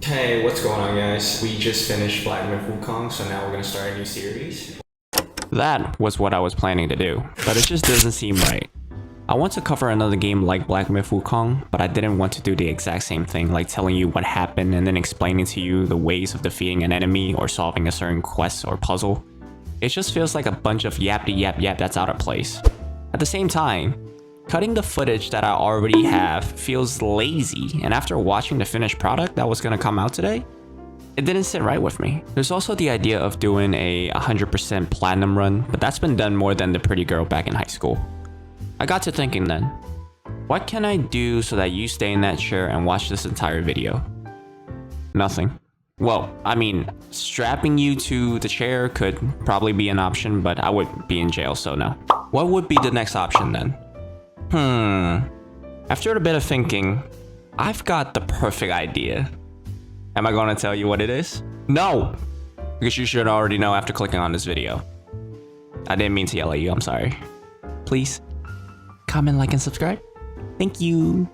Hey, what's going on, guys? We just finished Black Myth Wukong, so now we're gonna start a new series. That was what I was planning to do, but it just doesn't seem right. I want to cover another game like Black Myth Wukong, but I didn't want to do the exact same thing, like telling you what happened and then explaining to you the ways of defeating an enemy or solving a certain quest or puzzle. It just feels like a bunch of yappity yap yap that's out of place. At the same time, cutting the footage that I already have feels lazy, and after watching the finished product that was gonna come out today, it didn't sit right with me. There's also the idea of doing a 100% platinum run, but that's been done more than the pretty girl back in high school. I got to thinking then, what can I do so that you stay in that chair and watch this entire video? Nothing. Well, I mean, strapping you to the chair could probably be an option, but I would be in jail, so no. What would be the next option then? After a bit of thinking, I've got the perfect idea. Am I going to tell you what it is? No! Because you should already know after clicking on this video. I didn't mean to yell at you, I'm sorry. Please, comment, like, and subscribe. Thank you.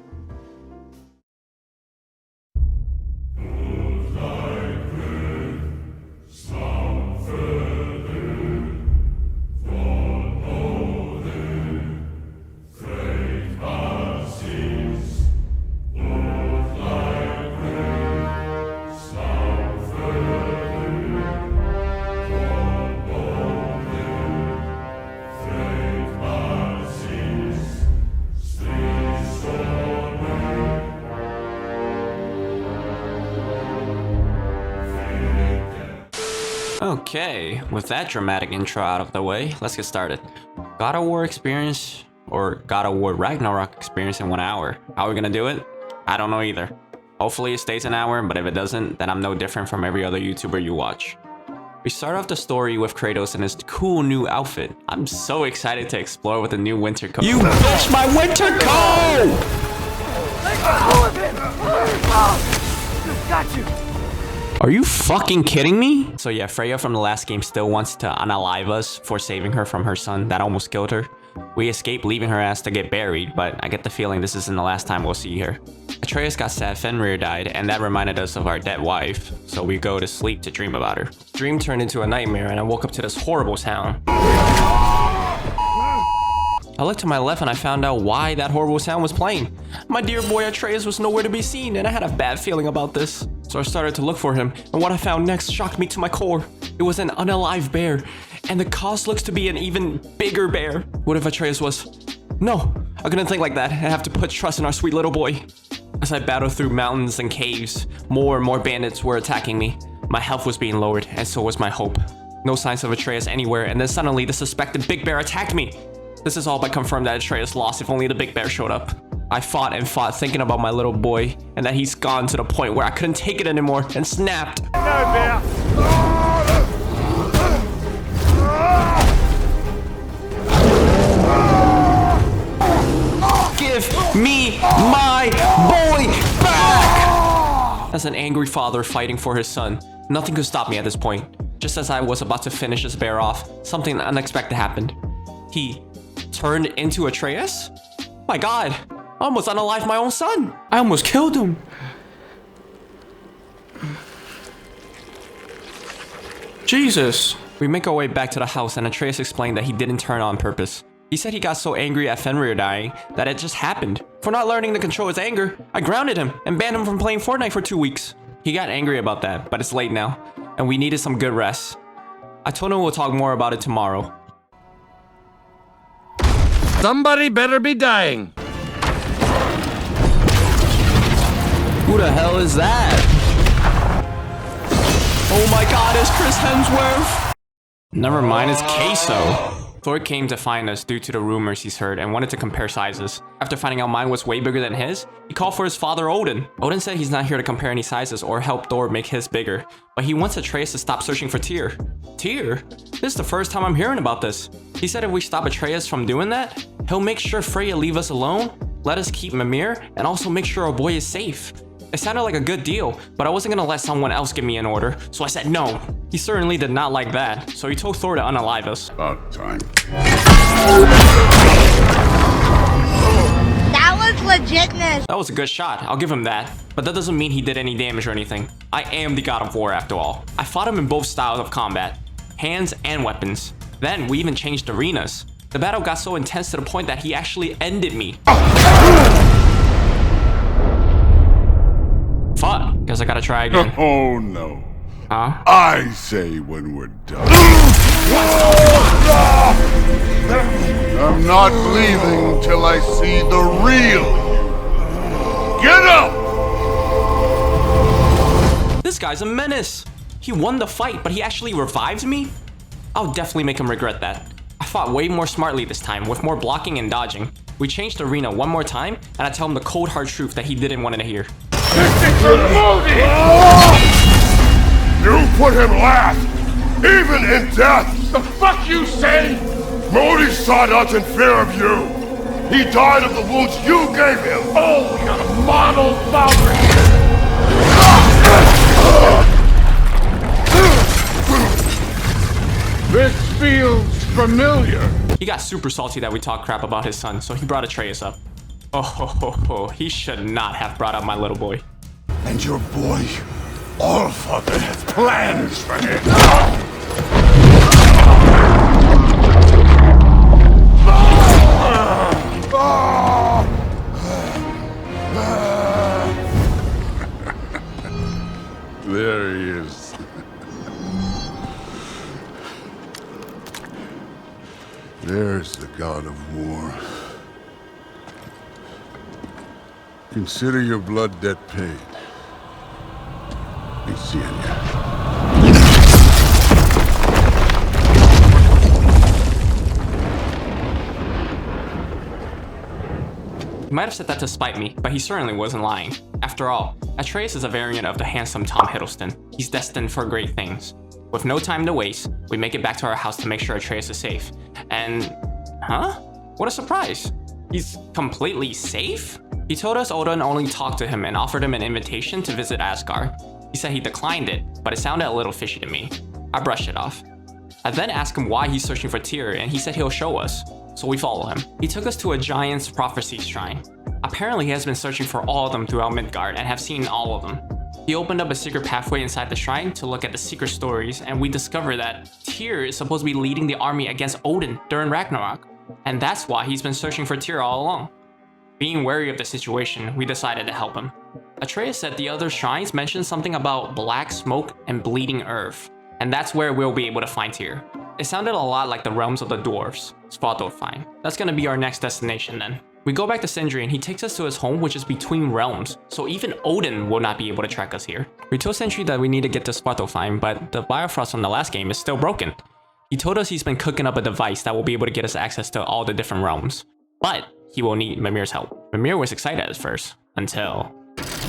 Okay, with that dramatic intro out of the way, let's get started. God of War experience or God of War Ragnarok experience in 1 hour. How are we gonna do it? I don't know either. Hopefully it stays an hour, but if it doesn't, then I'm no different from every other YouTuber you watch. We start off the story with Kratos in his cool new outfit. I'm so excited to explore with the new winter coat. You bitch, my winter coat! Let go of him! Got you! Are you fucking kidding me? So yeah, Freya from the last game still wants to unalive us for saving her from her son that almost killed her. We escape leaving her ass to get buried, but I get the feeling this isn't the last time we'll see her. Atreus got sad Freyr died, and that reminded us of our dead wife, so we go to sleep to dream about her. Dream turned into a nightmare, and I woke up to this horrible sound. I looked to my left and I found out why that horrible sound was playing. My dear boy Atreus was nowhere to be seen, and I had a bad feeling about this. So I started to look for him, and what I found next shocked me to my core. It was an unalive bear, and the cause looks to be an even bigger bear. What if Atreus was... No, I couldn't think like that. I have to put trust in our sweet little boy. As I battled through mountains and caves, more and more bandits were attacking me. My health was being lowered, and so was my hope. No signs of Atreus anywhere, and then suddenly the suspected big bear attacked me. This is all but confirmed that Atreus lost if only the big bear showed up. I fought and fought thinking about my little boy and that he's gone to the point where I couldn't take it anymore and snapped. No, bear! Give me my boy back! As an angry father fighting for his son, nothing could stop me at this point. Just as I was about to finish this bear off, something unexpected happened. He turned into Atreus? My god, I almost unalived my own son. I almost killed him. Jesus. We make our way back to the house and Atreus explained that he didn't turn on purpose. He said he got so angry at Freyr dying that it just happened. For not learning to control his anger, I grounded him and banned him from playing Fortnite for 2 weeks. He got angry about that, but it's late now, and we needed some good rest. I told him we'll talk more about it tomorrow. Somebody better be dying. Who the hell is that? Oh my god, it's Chris Hemsworth! Never mind, it's Queso. Thor came to find us due to the rumors he's heard and wanted to compare sizes. After finding out mine was way bigger than his, he called for his father Odin. Odin said he's not here to compare any sizes or help Thor make his bigger, but he wants Atreus to stop searching for Tyr. Tyr? This is the first time I'm hearing about this. He said if we stop Atreus from doing that, he'll make sure Freya leave us alone, let us keep Mimir, and also make sure our boy is safe. It sounded like a good deal, but I wasn't gonna let someone else give me an order, so I said no. He certainly did not like that, so he told Thor to unalive us. About time. That was legitness. That was a good shot, I'll give him that. But that doesn't mean he did any damage or anything. I am the god of war after all. I fought him in both styles of combat, hands and weapons. Then we even changed arenas. The battle got so intense to the point that he actually ended me. Fuck, guess I gotta try again. Oh no. Huh? I say when we're done. I'm not leaving till I see the real you. Get up! This guy's a menace. He won the fight, but he actually revived me? I'll definitely make him regret that. I fought way more smartly this time, with more blocking and dodging. We changed the arena one more time, and I tell him the cold hard truth that he didn't want to hear. You put him last, even in death. The fuck you say? Modi saw us in fear of you. He died of the wounds you gave him. Oh, we got a model father here. This feels familiar. He got super salty that we talked crap about his son, so he brought Atreus up. Oh, ho, ho, ho. He should not have brought up my little boy. And your boy, Allfather, has plans for him. There he is. There's the god of war. Consider your blood debt paid. Be seeing ya. He might have said that to spite me, but he certainly wasn't lying. After all, Atreus is a variant of the handsome Tom Hiddleston. He's destined for great things. With no time to waste, we make it back to our house to make sure Atreus is safe. And... huh? What a surprise. He's completely safe? He told us Odin only talked to him and offered him an invitation to visit Asgard. He said he declined it, but it sounded a little fishy to me. I brushed it off. I then asked him why he's searching for Tyr, and he said he'll show us. So we follow him. He took us to a giant's prophecy shrine. Apparently he has been searching for all of them throughout Midgard and have seen all of them. He opened up a secret pathway inside the shrine to look at the secret stories, and we discover that Tyr is supposed to be leading the army against Odin during Ragnarok. And that's why he's been searching for Tyr all along. Being wary of the situation, we decided to help him. Atreus said the other shrines mentioned something about black smoke and bleeding earth, and that's where we'll be able to find Tyr. It sounded a lot like the realms of the dwarves, Svartalfheim. That's gonna be our next destination then. We go back to Sindri and he takes us to his home, which is between realms, so even Odin will not be able to track us here. We told Sindri that we need to get to Svartalfheim, but the Bifrost from the last game is still broken. He told us he's been cooking up a device that will be able to get us access to all the different realms. But he will need Mimir's help. Mimir was excited at first, until...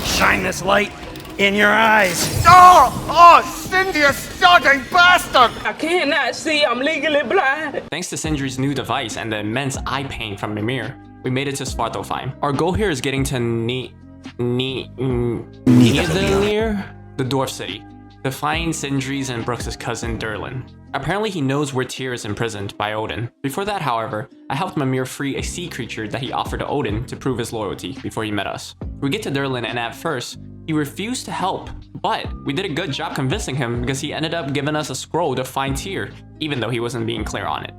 Shine this light in your eyes. Oh, Cindy, you sodden bastard! I cannot see, I'm legally blind. Thanks to Sindri's new device and the immense eye pain from Mimir, we made it to Svartalfheim. Our goal here is getting to Nidavellir, the dwarf city, to find Sindri's and Brooks' cousin Durlin. Apparently he knows where Tyr is imprisoned by Odin. Before that, however, I helped Mimir free a sea creature that he offered to Odin to prove his loyalty before he met us. We get to Durlin and at first, he refused to help, but we did a good job convincing him because he ended up giving us a scroll to find Tyr, even though he wasn't being clear on it.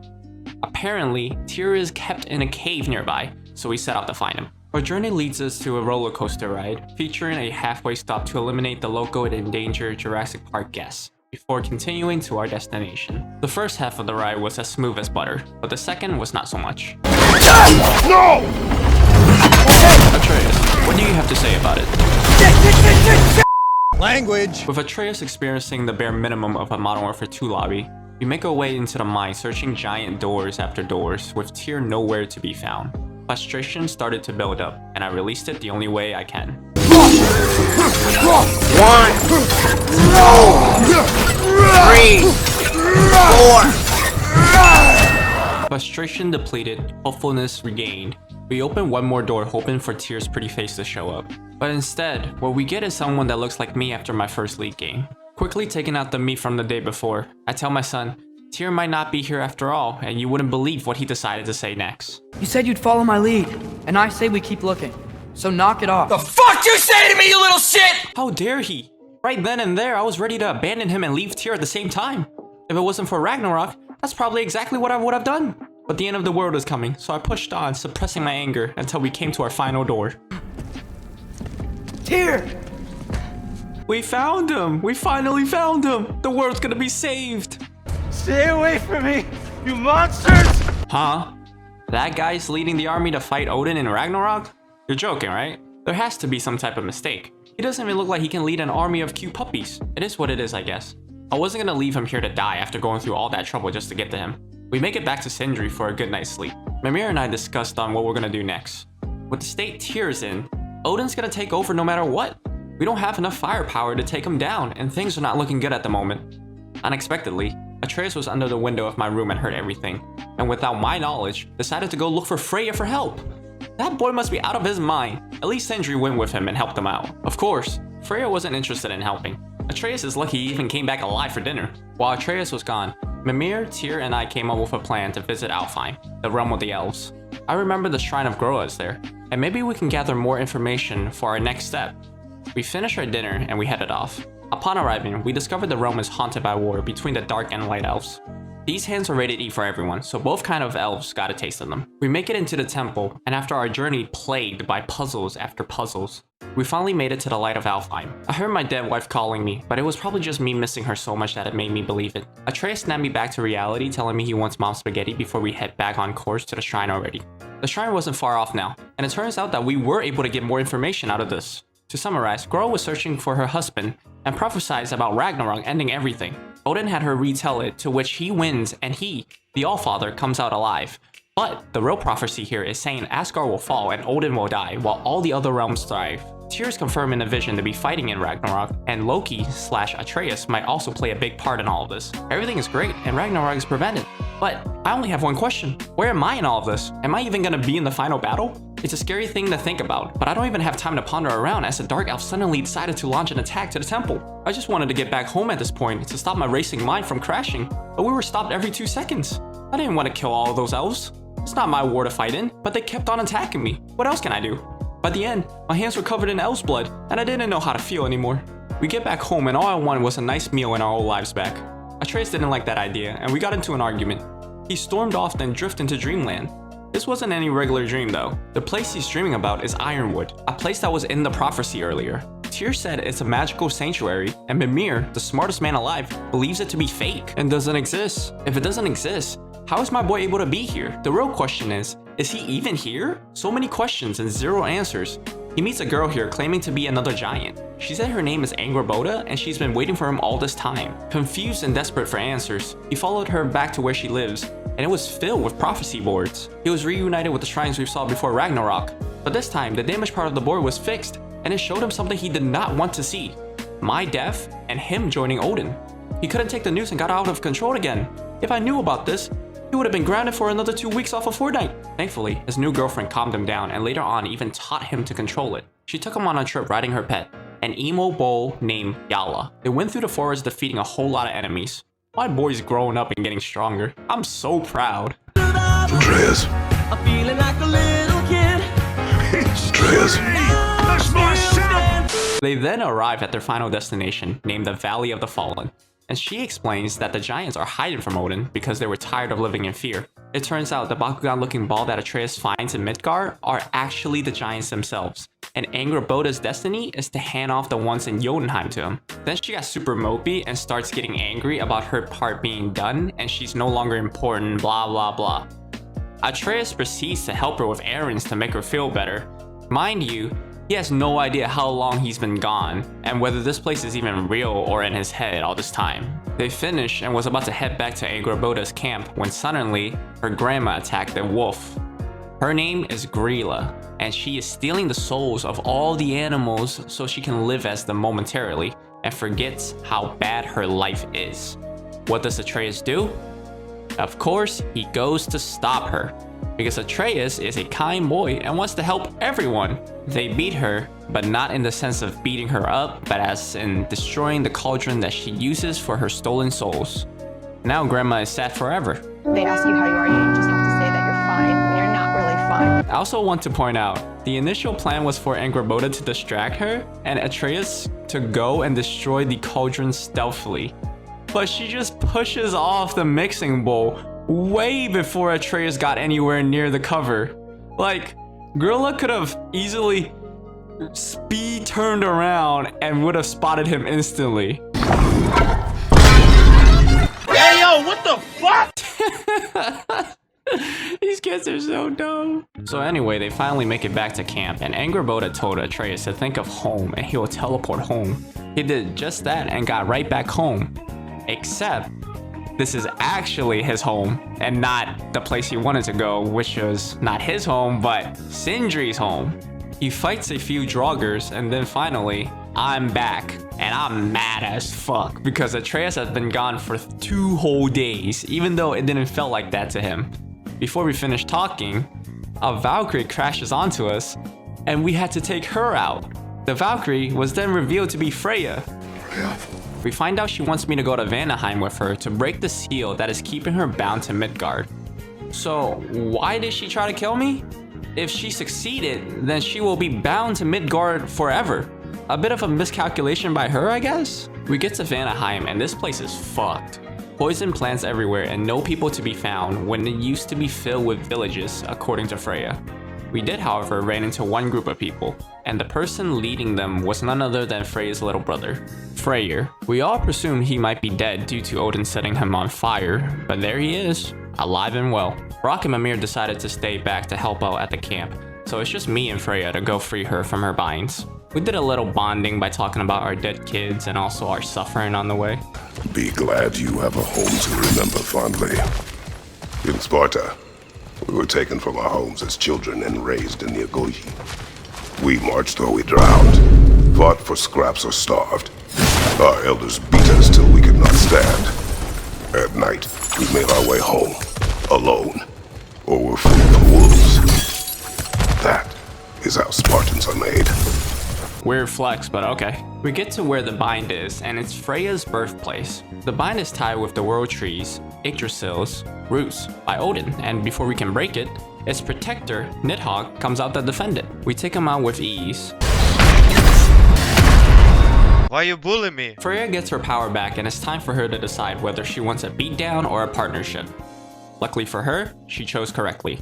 Apparently, Tyr is kept in a cave nearby, so we set out to find him. Our journey leads us to a roller coaster ride, featuring a halfway stop to eliminate the local and endangered Jurassic Park guests, before continuing to our destination. The first half of the ride was as smooth as butter, but the second was not so much. No! Atreus, what do you have to say about it? Language. With Atreus experiencing the bare minimum of a Modern Warfare 2 lobby, we make our way into the mine searching giant doors after doors, with Tyr nowhere to be found. Frustration started to build up, and I released it the only way I can. 1, 3, 4. Frustration depleted, hopefulness regained. We open one more door hoping for Tyr's pretty face to show up. But instead, what we get is someone that looks like me after my first League game. Quickly taking out the meat from the day before, I tell my son, Tyr might not be here after all, and you wouldn't believe what he decided to say next. You said you'd follow my lead, and I say we keep looking. so knock it off. The fuck you say to me, you little shit! How dare he? Right then and there, I was ready to abandon him and leave Tyr at the same time. If it wasn't for Ragnarok, that's probably exactly what I would have done. But the end of the world was coming, so I pushed on, suppressing my anger until we came to our final door. Tyr! We found him! We finally found him! The world's gonna be saved! Stay away from me, you monsters! Huh? That guy's leading the army to fight Odin in Ragnarok? You're joking, right? There has to be some type of mistake. He doesn't even look like he can lead an army of cute puppies. It is what it is, I guess. I wasn't gonna leave him here to die after going through all that trouble just to get to him. We make it back to Sindri for a good night's sleep. Mimir and I discussed on what we're gonna do next. With the state Tyr's in, Odin's gonna take over no matter what. We don't have enough firepower to take him down, and things are not looking good at the moment. Unexpectedly, Atreus was under the window of my room and heard everything, and without my knowledge, decided to go look for Freya for help. That boy must be out of his mind. At least Sindri went with him and helped him out. Of course, Freya wasn't interested in helping. Atreus is lucky he even came back alive for dinner. While Atreus was gone, Mimir, Tyr, and I came up with a plan to visit Alfheim, the realm of the elves. I remember the Shrine of Groa is there, and maybe we can gather more information for our next step. We finished our dinner and we headed off. Upon arriving, we discovered the realm is haunted by war between the dark and light elves. These hands are rated E for everyone, so both kind of elves got a taste of them. We make it into the temple, and after our journey plagued by puzzles after puzzles, we finally made it to the light of Alfheim. I heard my dead wife calling me, but it was probably just me missing her so much that it made me believe it. Atreus snapped me back to reality, telling me he wants mom's spaghetti before we head back on course to the shrine already. The shrine wasn't far off now, and it turns out that we were able to get more information out of this. To summarize, Groa was searching for her husband and prophesied about Ragnarok ending everything. Odin had her retell it, to which he wins and he, the Allfather, comes out alive. But the real prophecy here is saying Asgard will fall and Odin will die while all the other realms thrive. Tyr's confirmed in the vision to be fighting in Ragnarok, and Loki/Atreus might also play a big part in all of this. Everything is great and Ragnarok is prevented. But I only have one question. Where am I in all of this? Am I even gonna be in the final battle? It's a scary thing to think about, but I don't even have time to ponder around as the Dark Elf suddenly decided to launch an attack to the temple. I just wanted to get back home at this point to stop my racing mind from crashing, but we were stopped every 2 seconds. I didn't want to kill all of those elves. It's not my war to fight in, but they kept on attacking me. What else can I do? By the end, my hands were covered in elf's blood, and I didn't know how to feel anymore. We get back home and all I wanted was a nice meal and our old lives back. Atreus didn't like that idea, and we got into an argument. He stormed off then drifted into dreamland. This wasn't any regular dream though. The place he's dreaming about is Ironwood, a place that was in the prophecy earlier. Tyr said it's a magical sanctuary, and Mimir, the smartest man alive, believes it to be fake and doesn't exist. If it doesn't exist, how is my boy able to be here? The real question is he even here? So many questions and zero answers. He meets a girl here claiming to be another giant. She said her name is Angrboda and she's been waiting for him all this time. Confused and desperate for answers, he followed her back to where she lives, and it was filled with prophecy boards. He was reunited with the shrines we saw before Ragnarok, but this time the damaged part of the board was fixed, and it showed him something he did not want to see: my death and him joining Odin. He couldn't take the news and got out of control again. If I knew about this, he would have been grounded for another 2 weeks off of Fortnite. Thankfully, his new girlfriend calmed him down and later on even taught him to control it. She took him on a trip riding her pet, an emo bull named Yala. They went through the forest defeating a whole lot of enemies. My boy's growing up and getting stronger. I'm so proud. Atreus. I'm feeling like a little kid. Atreus. That's my son! They then arrive at their final destination, named the Valley of the Fallen, and she explains that the giants are hiding from Odin because they were tired of living in fear. It turns out the Bakugan-looking ball that Atreus finds in Midgard are actually the giants themselves, and Angrboda's destiny is to hand off the ones in Jotunheim to him. Then she got super mopey and starts getting angry about her part being done and she's no longer important, blah blah blah. Atreus proceeds to help her with errands to make her feel better. Mind you, he has no idea how long he's been gone, and whether this place is even real or in his head all this time. They finish and was about to head back to Angrboda's camp when suddenly, her grandma attacked a wolf. Her name is Grilla, and she is stealing the souls of all the animals so she can live as them momentarily, and forgets how bad her life is. What does Atreus do? Of course, he goes to stop her, because Atreus is a kind boy and wants to help everyone. They beat her, but not in the sense of beating her up, but as in destroying the cauldron that she uses for her stolen souls. Now Grandma is sad forever. They ask you how you are, you just have to say that you're fine when you're not really fine. I also want to point out, the initial plan was for Angrboda to distract her and Atreus to go and destroy the cauldron stealthily. But she just pushes off the mixing bowl way before Atreus got anywhere near the cover. Like, Grilla could have easily speed turned around and would have spotted him instantly. Hey, yo, what the fuck? These kids are so dumb. So anyway, they finally make it back to camp, and Angrboda told Atreus to think of home and he will teleport home. He did just that and got right back home. Except, this is actually his home and not the place he wanted to go, which was not his home, but Sindri's home. He fights a few Draugrs, and then finally, I'm back. And I'm mad as fuck because Atreus has been gone for 2 whole days, even though it didn't feel like that to him. Before we finish talking, a Valkyrie crashes onto us, and we had to take her out. The Valkyrie was then revealed to be Freya. We find out she wants me to go to Vanaheim with her to break the seal that is keeping her bound to Midgard. So why did she try to kill me? If she succeeded, then she will be bound to Midgard forever. A bit of a miscalculation by her, I guess? We get to Vanaheim and this place is fucked. Poison plants everywhere and no people to be found when it used to be filled with villages, according to Freya. We did, however, run into one group of people, and the person leading them was none other than Frey's little brother, Freyr. We all presumed he might be dead due to Odin setting him on fire, but there he is, alive and well. Brock and Mimir decided to stay back to help out at the camp, so it's just me and Freya to go free her from her binds. We did a little bonding by talking about our dead kids and also our suffering on the way. Be glad you have a home to remember fondly. In Sparta, we were taken from our homes as children and raised in the Agogi. We marched or we drowned, fought for scraps or starved. Our elders beat us till we could not stand. At night, we made our way home, alone, or were food for wolves. That is how Spartans are made. Weird flex, but okay. We get to where the bind is, and it's Freya's birthplace. The bind is tied with the world trees, Yggdrasil's roots by Odin, and before we can break it, its protector, Nidhogg, comes out to defend it. We take him out with ease. Why you bully me? Freya gets her power back, and it's time for her to decide whether she wants a beatdown or a partnership. Luckily for her, she chose correctly.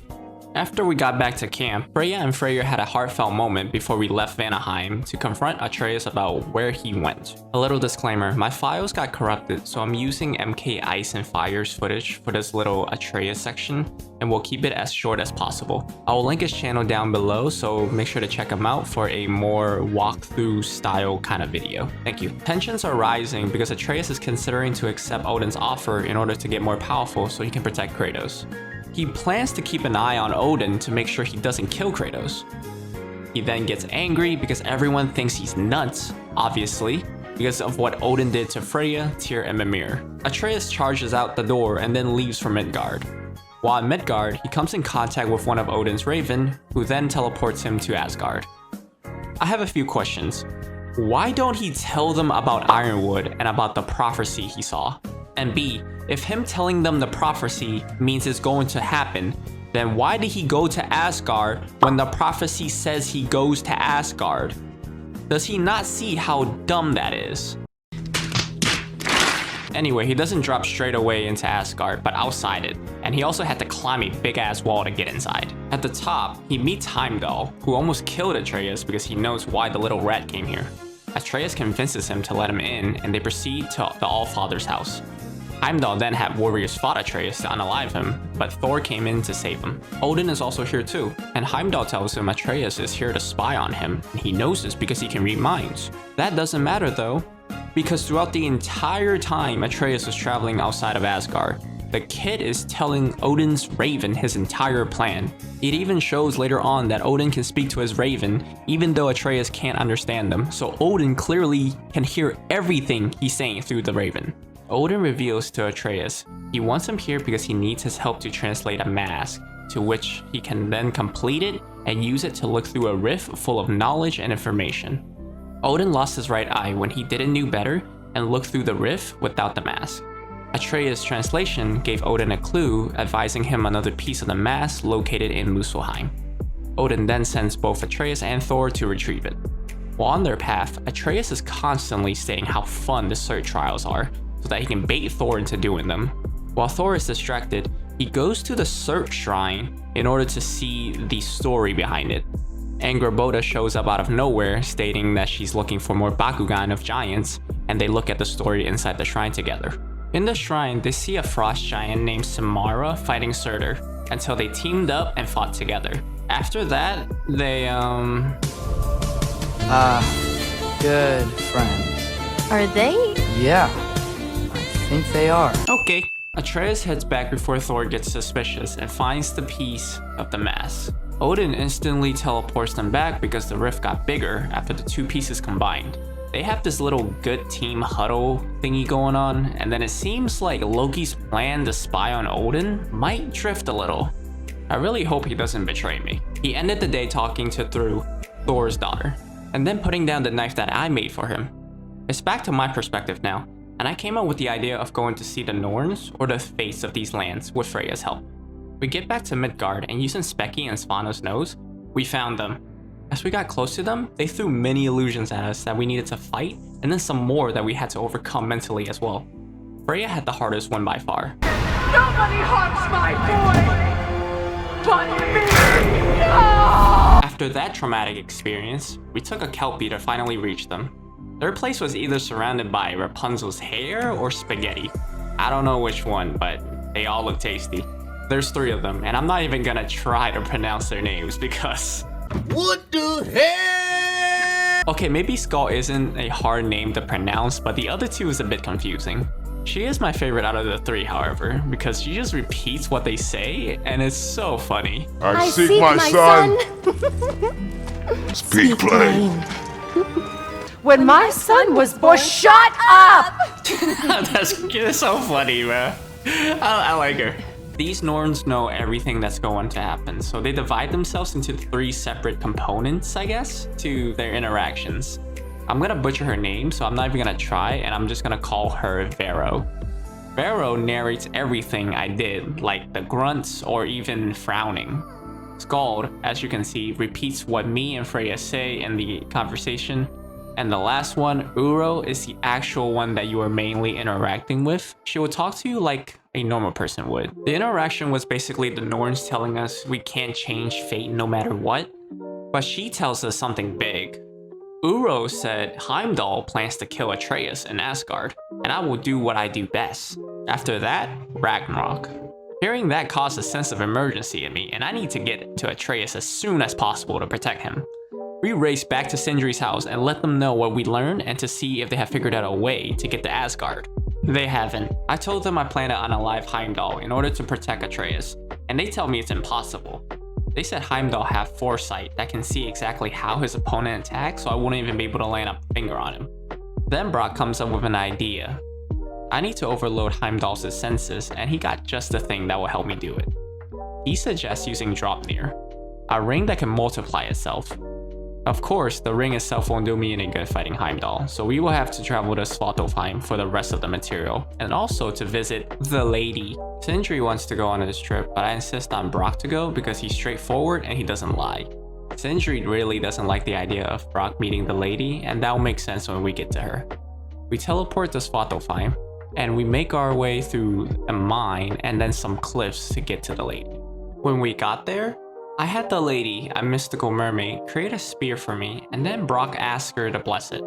After we got back to camp, Freya and Freyr had a heartfelt moment before we left Vanaheim to confront Atreus about where he went. A little disclaimer, my files got corrupted, so I'm using MK Ice and Fire's footage for this little Atreus section, and we'll keep it as short as possible. I will link his channel down below, so make sure to check him out for a more walkthrough style kind of video. Thank you. Tensions are rising because Atreus is considering to accept Odin's offer in order to get more powerful so he can protect Kratos. He plans to keep an eye on Odin to make sure he doesn't kill Kratos. He then gets angry because everyone thinks he's nuts, obviously, because of what Odin did to Freya, Tyr, and Mimir. Atreus charges out the door and then leaves for Midgard. While in Midgard, he comes in contact with one of Odin's Raven, who then teleports him to Asgard. I have a few questions. Why don't he tell them about Ironwood and about the prophecy he saw? And B, if him telling them the prophecy means it's going to happen, then why did he go to Asgard when the prophecy says he goes to Asgard? Does he not see how dumb that is? Anyway, he doesn't drop straight away into Asgard, but outside it, and he also had to climb a big ass wall to get inside. At the top, he meets Heimdall, who almost killed Atreus because he knows why the little rat came here. Atreus convinces him to let him in, and they proceed to the Allfather's house. Heimdall then had warriors fought Atreus to unalive him, but Thor came in to save him. Odin is also here too, and Heimdall tells him Atreus is here to spy on him, and he knows this because he can read minds. That doesn't matter though, because throughout the entire time Atreus was traveling outside of Asgard, the kid is telling Odin's Raven his entire plan. It even shows later on that Odin can speak to his Raven, even though Atreus can't understand them, so Odin clearly can hear everything he's saying through the Raven. Odin reveals to Atreus he wants him here because he needs his help to translate a mask, to which he can then complete it and use it to look through a rift full of knowledge and information. Odin lost his right eye when he didn't know better and looked through the rift without the mask. Atreus' translation gave Odin a clue, advising him another piece of the mask located in Muspelheim. Odin then sends both Atreus and Thor to retrieve it. While on their path, Atreus is constantly stating how fun the search trials are, so that he can bait Thor into doing them. While Thor is distracted, he goes to the search shrine in order to see the story behind it. Angrboda shows up out of nowhere, stating that she's looking for more Bakugan of giants, and they look at the story inside the shrine together. In the shrine, they see a frost giant named Samara fighting Surtur, until they teamed up and fought together. After that, they good friends. Are they? Yeah, I think they are. Okay. Atreus heads back before Thor gets suspicious and finds the piece of the mask. Odin instantly teleports them back because the rift got bigger after the two pieces combined. They have this little good team huddle thingy going on, and then it seems like Loki's plan to spy on Odin might drift a little. I really hope he doesn't betray me. He ended the day talking to Thor's daughter, and then putting down the knife that I made for him. It's back to my perspective now, and I came up with the idea of going to see the Norns or the fates of these lands with Freya's help. We get back to Midgard, and using Specky and Svana's nose, we found them. As we got close to them, they threw many illusions at us that we needed to fight, and then some more that we had to overcome mentally as well. Freya had the hardest one by far. Nobody harms my boy but me! After that traumatic experience, we took a Kelpie to finally reach them. Their place was either surrounded by Rapunzel's hair or spaghetti. I don't know which one, but they all look tasty. There's 3 of them, and I'm not even gonna try to pronounce their names because... What the hell? Okay, maybe Skull isn't a hard name to pronounce, but the other 2 is a bit confusing. She is my favorite out of the 3, however, because she just repeats what they say, and it's so funny. I seek my son. Speak plain. When my son was born, shut up! That's so funny, man. I like her. These Norns know everything that's going to happen, so they divide themselves into 3 separate components, I guess, to their interactions. I'm gonna butcher her name, so I'm not even gonna try, and I'm just gonna call her Vero. Vero narrates everything I did, like the grunts or even frowning. Skald, as you can see, repeats what me and Freya say in the conversation. And the last one, Uro, is the actual one that you are mainly interacting with. She will talk to you like a normal person would. The interaction was basically the Norns telling us we can't change fate no matter what, but she tells us something big. Uro said Heimdall plans to kill Atreus in Asgard, and I will do what I do best. After that, Ragnarok. Hearing that caused a sense of emergency in me, and I need to get to Atreus as soon as possible to protect him. We race back to Sindri's house and let them know what we learned and to see if they have figured out a way to get to Asgard. They haven't. I told them I plan to unalive Heimdall in order to protect Atreus, and they tell me it's impossible. They said Heimdall have foresight that can see exactly how his opponent attacks, so I wouldn't even be able to land a finger on him. Then Brock comes up with an idea. I need to overload Heimdall's senses, and he got just the thing that will help me do it. He suggests using Draupnir, a ring that can multiply itself. Of course, the ring itself won't do me any good fighting Heimdall, so we will have to travel to Svartalfheim for the rest of the material, and also to visit the lady. Sindri wants to go on this trip, but I insist on Brock to go because he's straightforward and he doesn't lie. Sindri really doesn't like the idea of Brock meeting the lady, and that will make sense when we get to her. We teleport to Svartalfheim, and we make our way through a mine and then some cliffs to get to the lady. When we got there, I had the lady, a mystical mermaid, create a spear for me, and then Brock asked her to bless it.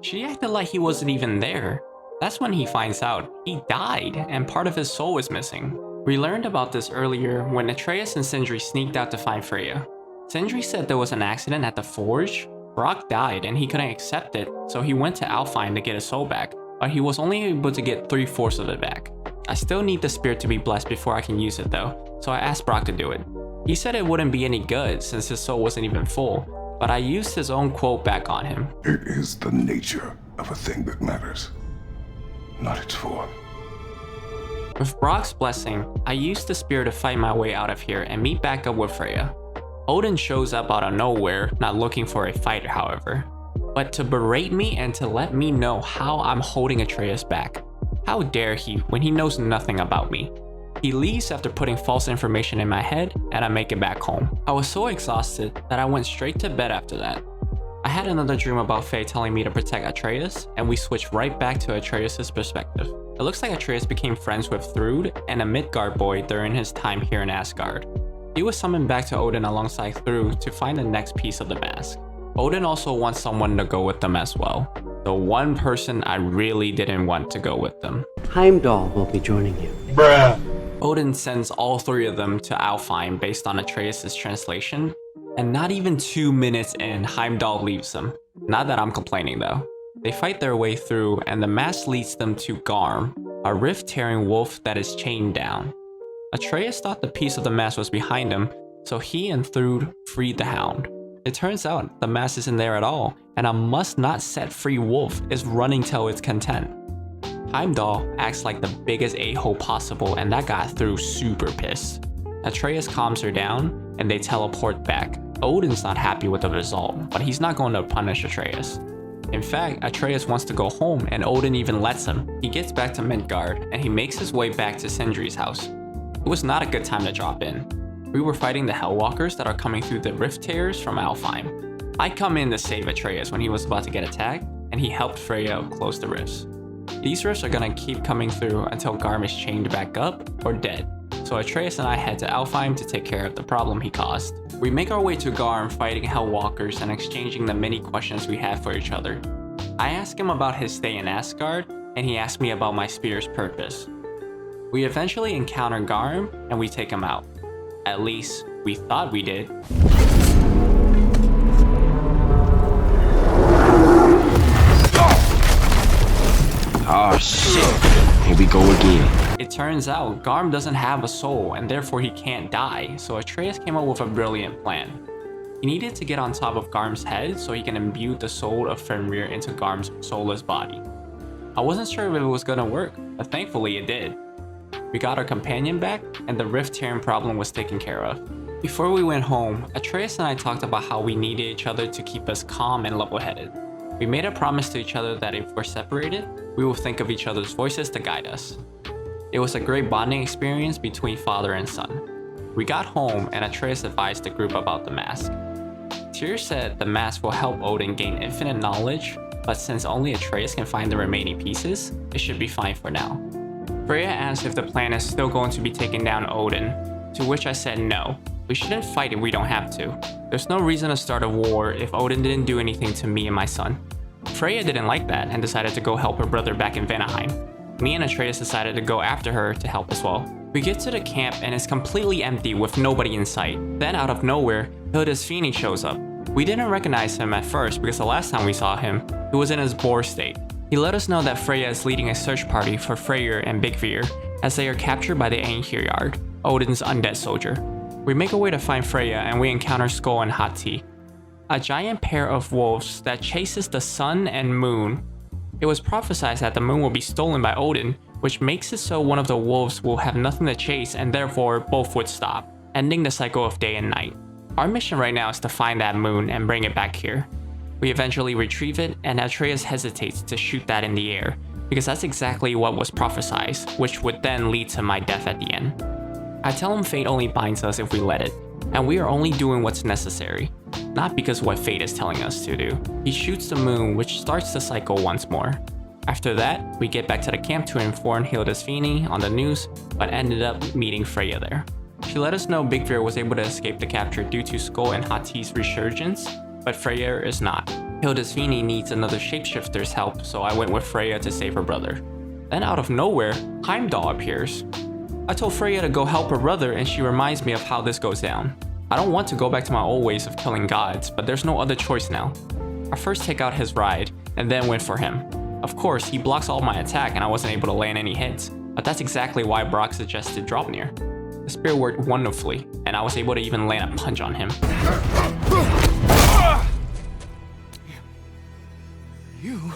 She acted like he wasn't even there. That's when he finds out he died and part of his soul was missing. We learned about this earlier when Atreus and Sindri sneaked out to find Freya. Sindri said there was an accident at the forge. Brock died and he couldn't accept it, so he went to Alfheim to get his soul back, but he was only able to get 3/4 of it back. I still need the spear to be blessed before I can use it though, so I asked Brock to do it. He said it wouldn't be any good since his soul wasn't even full, but I used his own quote back on him. It is the nature of a thing that matters, not its form. With Brock's blessing, I used the spear to fight my way out of here and meet back up with Freya. Odin shows up out of nowhere, not looking for a fighter however, but to berate me and to let me know how I'm holding Atreus back. How dare he when he knows nothing about me? He leaves after putting false information in my head, and I make it back home. I was so exhausted that I went straight to bed after that. I had another dream about Faye telling me to protect Atreus, and we switched right back to Atreus' perspective. It looks like Atreus became friends with Thrud and a Midgard boy during his time here in Asgard. He was summoned back to Odin alongside Thrud to find the next piece of the mask. Odin also wants someone to go with them as well. The one person I really didn't want to go with them. Heimdall will be joining you. Odin sends all three of them to Alfheim based on Atreus' translation, and not even 2 minutes in, Heimdall leaves them. Not that I'm complaining though. They fight their way through, and the mask leads them to Garm, a rift-tearing wolf that is chained down. Atreus thought the piece of the mask was behind him, so he and Thrud freed the hound. It turns out the mask isn't there at all, and a must-not-set-free wolf is running to its content. Heimdall acts like the biggest a-hole possible, and that got Thrud super pissed. Atreus calms her down, and they teleport back. Odin's not happy with the result, but he's not going to punish Atreus. In fact, Atreus wants to go home, and Odin even lets him. He gets back to Midgard, and he makes his way back to Sindri's house. It was not a good time to drop in. We were fighting the Hellwalkers that are coming through the rift tears from Alfheim. I come in to save Atreus when he was about to get attacked, and he helped Freya close the rifts. These rifts are gonna keep coming through until Garm is chained back up or dead, so Atreus and I head to Alfheim to take care of the problem he caused. We make our way to Garm fighting Hellwalkers and exchanging the many questions we have for each other. I ask him about his stay in Asgard, and he asks me about my spear's purpose. We eventually encounter Garm, and we take him out. At least, we thought we did. Oh shit, here we go again. It turns out Garm doesn't have a soul, and therefore he can't die, so Atreus came up with a brilliant plan. He needed to get on top of Garm's head so he can imbue the soul of Freyr into Garm's soulless body. I wasn't sure if it was gonna work, but thankfully it did. We got our companion back, and the rift tearing problem was taken care of. Before we went home, Atreus and I talked about how we needed each other to keep us calm and level-headed. We made a promise to each other that if we're separated, we will think of each other's voices to guide us. It was a great bonding experience between father and son. We got home, and Atreus advised the group about the mask. Tyr said the mask will help Odin gain infinite knowledge, but since only Atreus can find the remaining pieces, it should be fine for now. Freya asked if the plan is still going to be taking down Odin, to which I said no. We shouldn't fight if we don't have to. There's no reason to start a war if Odin didn't do anything to me and my son. Freya didn't like that and decided to go help her brother back in Vanaheim. Me and Atreus decided to go after her to help as well. We get to the camp and it's completely empty with nobody in sight. Then out of nowhere, Hildisvini shows up. We didn't recognize him at first because the last time we saw him, he was in his boar state. He let us know that Freya is leading a search party for Freyr and Bigvir as they are captured by the Einherjar, Odin's undead soldier. We make our way to find Freya and we encounter Skoll and Hati, a giant pair of wolves that chases the sun and moon. It was prophesied that the moon will be stolen by Odin, which makes it so one of the wolves will have nothing to chase and therefore both would stop, ending the cycle of day and night. Our mission right now is to find that moon and bring it back here. We eventually retrieve it, and Atreus hesitates to shoot that in the air, because that's exactly what was prophesied, which would then lead to my death at the end. I tell him fate only binds us if we let it, and we are only doing what's necessary, not because what fate is telling us to do. He shoots the moon, which starts the cycle once more. After that, we get back to the camp to inform Hildisvini on the news, but ended up meeting Freya there. She let us know Bigvir was able to escape the capture due to Skoll and Hati's resurgence, but Freyr is not. Hildisvini needs another shapeshifter's help, so I went with Freya to save her brother. Then out of nowhere, Heimdall appears. I told Freya to go help her brother, and she reminds me of how this goes down. I don't want to go back to my old ways of killing gods, but there's no other choice now. I first take out his ride, and then went for him. Of course, he blocks all my attack and I wasn't able to land any hits, but that's exactly why Brock suggested Draupnir. The spear worked wonderfully, and I was able to even land a punch on him. You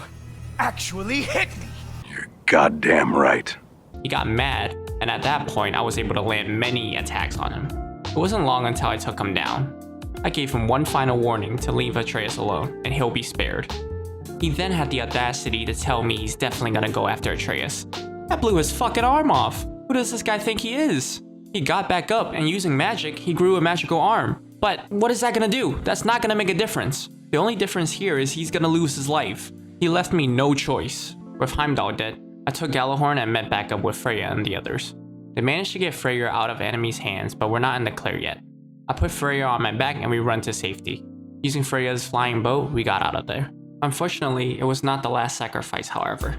actually hit me! You're goddamn right. He got mad, and at that point I was able to land many attacks on him. It wasn't long until I took him down. I gave him one final warning to leave Atreus alone, and he'll be spared. He then had the audacity to tell me he's definitely gonna go after Atreus. That blew his fucking arm off. Who does this guy think he is? He got back up and using magic, he grew a magical arm. But what is that gonna do? That's not gonna make a difference. The only difference here is he's gonna lose his life. He left me no choice. With Heimdall dead, I took Gjallarhorn and met back up with Freya and the others. They managed to get Freyr out of enemies' hands, but we're not in the clear yet. I put Freya on my back and we run to safety. Using Freya's flying boat, we got out of there. Unfortunately, it was not the last sacrifice, however.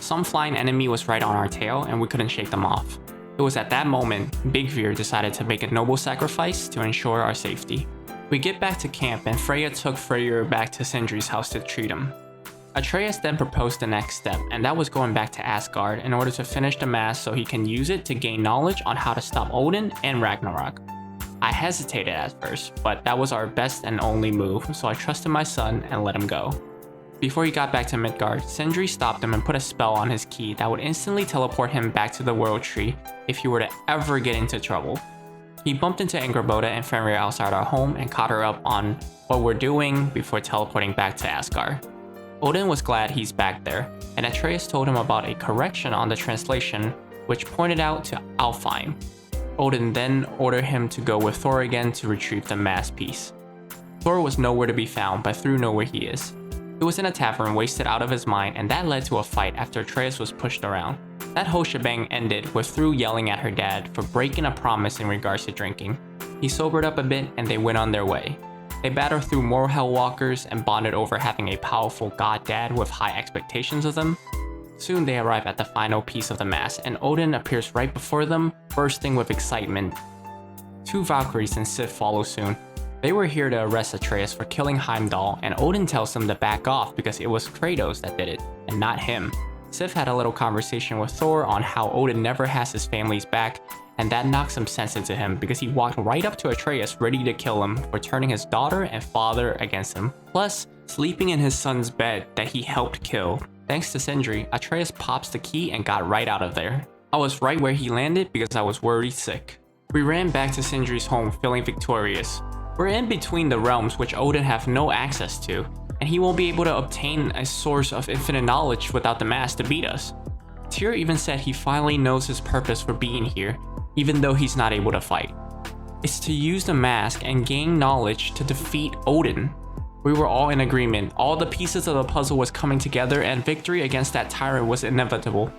Some flying enemy was right on our tail and we couldn't shake them off. It was at that moment, Big Veer decided to make a noble sacrifice to ensure our safety. We get back to camp and Freya took Freyr back to Sindri's house to treat him. Atreus then proposed the next step, and that was going back to Asgard in order to finish the mask so he can use it to gain knowledge on how to stop Odin and Ragnarok. I hesitated at first, but that was our best and only move, so I trusted my son and let him go. Before he got back to Midgard, Sindri stopped him and put a spell on his key that would instantly teleport him back to the World Tree if he were to ever get into trouble. He bumped into Angrboda and Fenrir outside our home and caught her up on what we're doing before teleporting back to Asgard. Odin was glad he's back there, and Atreus told him about a correction on the translation, which pointed out to Alfheim. Odin then ordered him to go with Thor again to retrieve the mask piece. Thor was nowhere to be found, but Thor knew where he is. He was in a tavern wasted out of his mind, and that led to a fight after Atreus was pushed around. That whole shebang ended with Thor yelling at her dad for breaking a promise in regards to drinking. He sobered up a bit and they went on their way. They battled through more Hellwalkers and bonded over having a powerful god dad with high expectations of them. Soon they arrive at the final piece of the mask and Odin appears right before them, bursting with excitement. 2 Valkyries and Sif follow soon. They were here to arrest Atreus for killing Heimdall, and Odin tells them to back off because it was Kratos that did it, and not him. Sif had a little conversation with Thor on how Odin never has his family's back, and that knocked some sense into him because he walked right up to Atreus ready to kill him for turning his daughter and father against him, plus sleeping in his son's bed that he helped kill. Thanks to Sindri, Atreus pops the key and got right out of there. I was right where he landed because I was worried sick. We ran back to Sindri's home feeling victorious. We're in between the realms which Odin have no access to, and he won't be able to obtain a source of infinite knowledge without the mask to beat us. Tyr even said he finally knows his purpose for being here, even though he's not able to fight. It's to use the mask and gain knowledge to defeat Odin. We were all in agreement, all the pieces of the puzzle was coming together and victory against that tyrant was inevitable.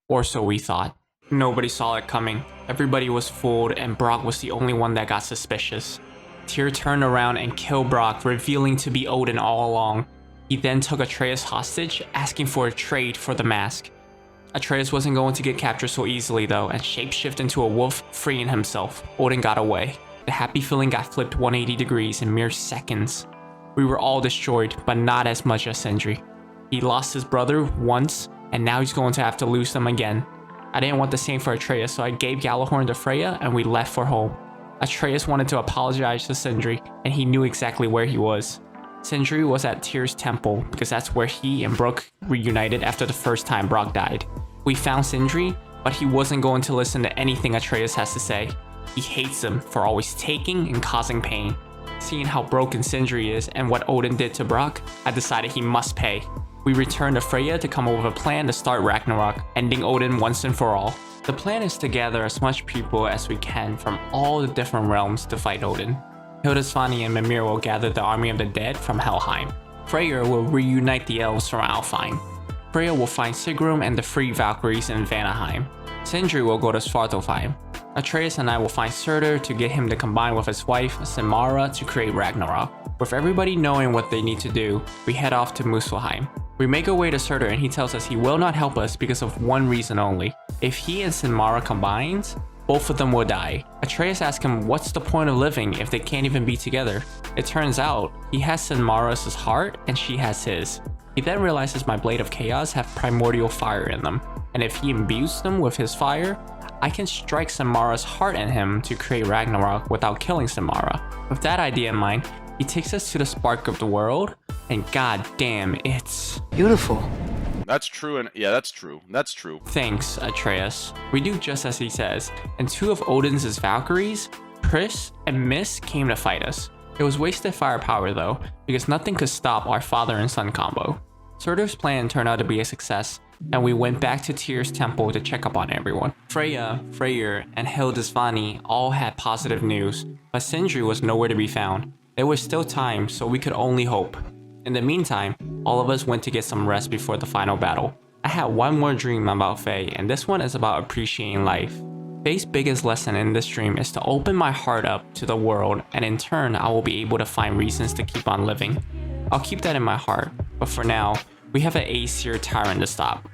Or so we thought. Nobody saw it coming. Everybody was fooled and Brock was the only one that got suspicious. Tyr turned around and killed Brock, revealing to be Odin all along. He then took Atreus hostage, asking for a trade for the mask. Atreus wasn't going to get captured so easily though, and shapeshift into a wolf, freeing himself. Odin got away. The happy feeling got flipped 180 degrees in mere seconds. We were all destroyed, but not as much as Sindri. He lost his brother once, and now he's going to have to lose them again. I didn't want the same for Atreus, so I gave Gjallarhorn to Freya and we left for home. Atreus wanted to apologize to Sindri, and he knew exactly where he was. Sindri was at Tyr's temple because that's where he and Brook reunited after the first time Brock died. We found Sindri, but he wasn't going to listen to anything Atreus has to say. He hates him for always taking and causing pain. Seeing how broken Sindri is and what Odin did to Brock, I decided he must pay. We returned to Freya to come up with a plan to start Ragnarok, ending Odin once and for all. The plan is to gather as much people as we can from all the different realms to fight Odin. Hildisvani and Mimir will gather the army of the dead from Helheim. Freyr will reunite the elves from Alfheim. Freya will find Sigrun and the 3 Valkyries in Vanaheim. Sindri will go to Svartalfheim. Atreus and I will find Surtur to get him to combine with his wife, Sinmara, to create Ragnarok. With everybody knowing what they need to do, we head off to Muspelheim. We make our way to Surtur and he tells us he will not help us because of one reason only. If he and Sinmara combines, both of them will die. Atreus asks him what's the point of living if they can't even be together. It turns out, he has Sinmara's heart and she has his. He then realizes my Blade of Chaos have primordial fire in them, and if he imbues them with his fire, I can strike Sinmara's heart in him to create Ragnarok without killing Sinmara. With that idea in mind, he takes us to the spark of the world, and god damn, it's beautiful. That's true, and yeah, that's true. That's true. Thanks, Atreus. We do just as he says, and 2 of Odin's Valkyries, Pris and Miss, came to fight us. It was wasted firepower though, because nothing could stop our father and son combo. Surtur's plan turned out to be a success, and we went back to Tyr's temple to check up on everyone. Freya, Freyr, and Hildisvani all had positive news, but Sindri was nowhere to be found. There was still time, so we could only hope. In the meantime, all of us went to get some rest before the final battle. I had one more dream about Faye, and this one is about appreciating life. Faye's biggest lesson in this dream is to open my heart up to the world, and in turn, I will be able to find reasons to keep on living. I'll keep that in my heart, but for now, we have an Aesir tyrant to stop.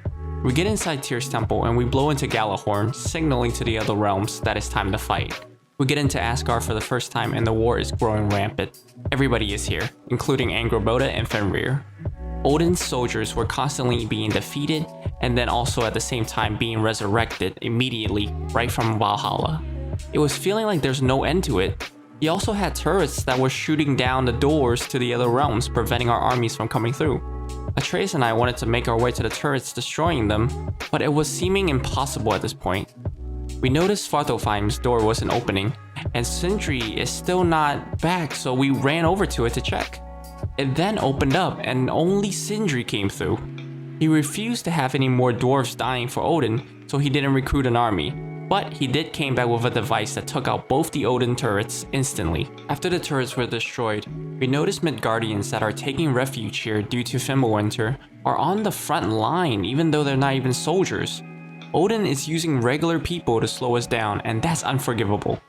We get inside Tyr's temple and we blow into Galahorn, signaling to the other realms that it's time to fight. We get into Asgard for the first time and the war is growing rampant. Everybody is here, including Angrboda and Fenrir. Odin's soldiers were constantly being defeated and then also at the same time being resurrected immediately right from Valhalla. It was feeling like there's no end to it. He also had turrets that were shooting down the doors to the other realms, preventing our armies from coming through. Atreus and I wanted to make our way to the turrets, destroying them, but it was seeming impossible at this point. We noticed Svartalfheim's door wasn't opening, and Sindri is still not back, so we ran over to it to check. It then opened up, and only Sindri came through. He refused to have any more dwarves dying for Odin, so he didn't recruit an army. But he did came back with a device that took out both the Odin turrets instantly. After the turrets were destroyed, we noticed Midgardians that are taking refuge here due to Fimbulwinter are on the front line even though they're not even soldiers. Odin is using regular people to slow us down, and that's unforgivable.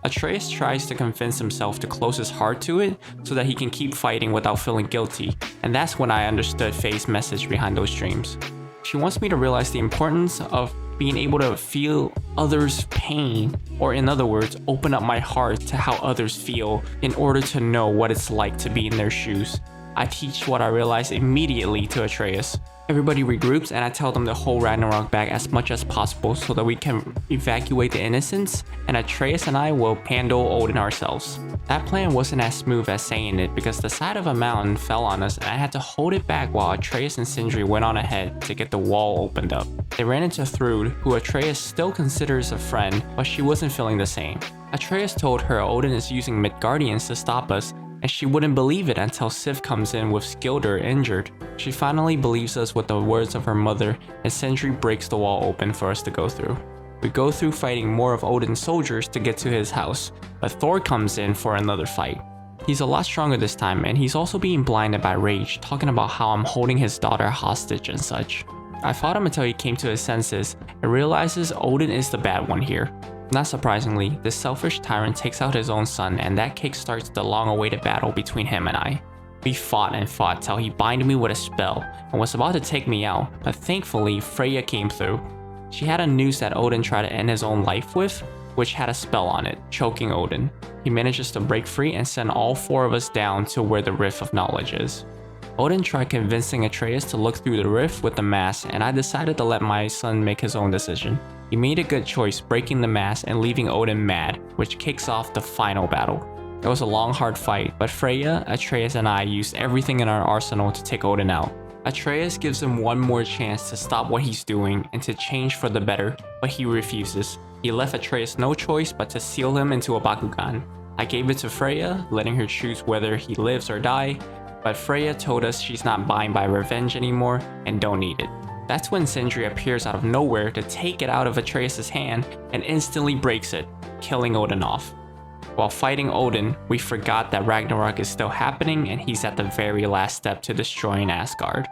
Atreus tries to convince himself to close his heart to it so that he can keep fighting without feeling guilty, and that's when I understood Faye's message behind those dreams. She wants me to realize the importance of being able to feel others' pain, or in other words, open up my heart to how others feel in order to know what it's like to be in their shoes. I teach what I realize immediately to Atreus. Everybody regroups and I tell them to hold Ragnarok back as much as possible so that we can evacuate the innocents, and Atreus and I will handle Odin ourselves. That plan wasn't as smooth as saying it because the side of a mountain fell on us and I had to hold it back while Atreus and Sindri went on ahead to get the wall opened up. They ran into Thrud, who Atreus still considers a friend, but she wasn't feeling the same. Atreus told her Odin is using Midgardians to stop us, and she wouldn't believe it until Sif comes in with Skilder injured. She finally believes us with the words of her mother, and Sindri breaks the wall open for us to go through. We go through fighting more of Odin's soldiers to get to his house, but Thor comes in for another fight. He's a lot stronger this time, and he's also being blinded by rage, talking about how I'm holding his daughter hostage and such. I fought him until he came to his senses and realizes Odin is the bad one here. Not surprisingly, this selfish tyrant takes out his own son, and that kickstarts the long-awaited battle between him and I. We fought and fought till he binded me with a spell and was about to take me out, but thankfully Freya came through. She had a noose that Odin tried to end his own life with, which had a spell on it, choking Odin. He manages to break free and send all four of us down to where the Rift of Knowledge is. Odin tried convincing Atreus to look through the rift with the mask, and I decided to let my son make his own decision. He made a good choice, breaking the mask and leaving Odin mad, which kicks off the final battle. It was a long, hard fight, but Freya, Atreus, and I used everything in our arsenal to take Odin out. Atreus gives him one more chance to stop what he's doing and to change for the better, but he refuses. He left Atreus no choice but to seal him into a Bakugan. I gave it to Freya, letting her choose whether he lives or die, but Freya told us she's not buying by revenge anymore and don't need it. That's when Sindri appears out of nowhere to take it out of Atreus' hand and instantly breaks it, killing Odin off. While fighting Odin, we forgot that Ragnarok is still happening and he's at the very last step to destroying Asgard.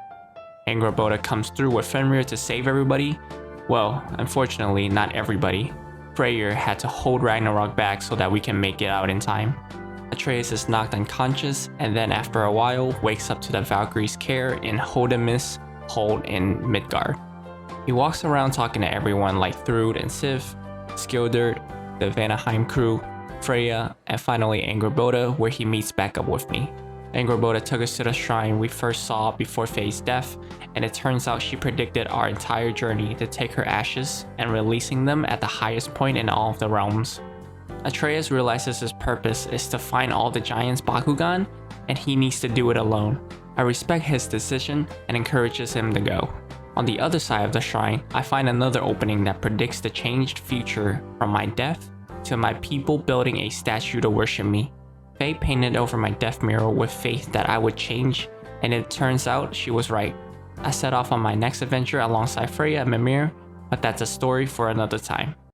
Angrboda comes through with Fenrir to save everybody. Well, unfortunately, not everybody. Freyr had to hold Ragnarok back so that we can make it out in time. Atreus is knocked unconscious and then after a while wakes up to the Valkyrie's care in Hodemis hold in Midgard. He walks around talking to everyone like Thrud and Sif, Skilder, the Vanaheim crew, Freya, and finally Angrboda, where he meets back up with me. Angrboda took us to the shrine we first saw before Faye's death, and it turns out she predicted our entire journey to take her ashes and releasing them at the highest point in all of the realms. Atreus realizes his purpose is to find all the giants' Bakugan, and he needs to do it alone. I respect his decision and encourages him to go. On the other side of the shrine, I find another opening that predicts the changed future from my death to my people building a statue to worship me. Faye painted over my death mural with faith that I would change, and it turns out she was right. I set off on my next adventure alongside Freya and Mimir, but that's a story for another time.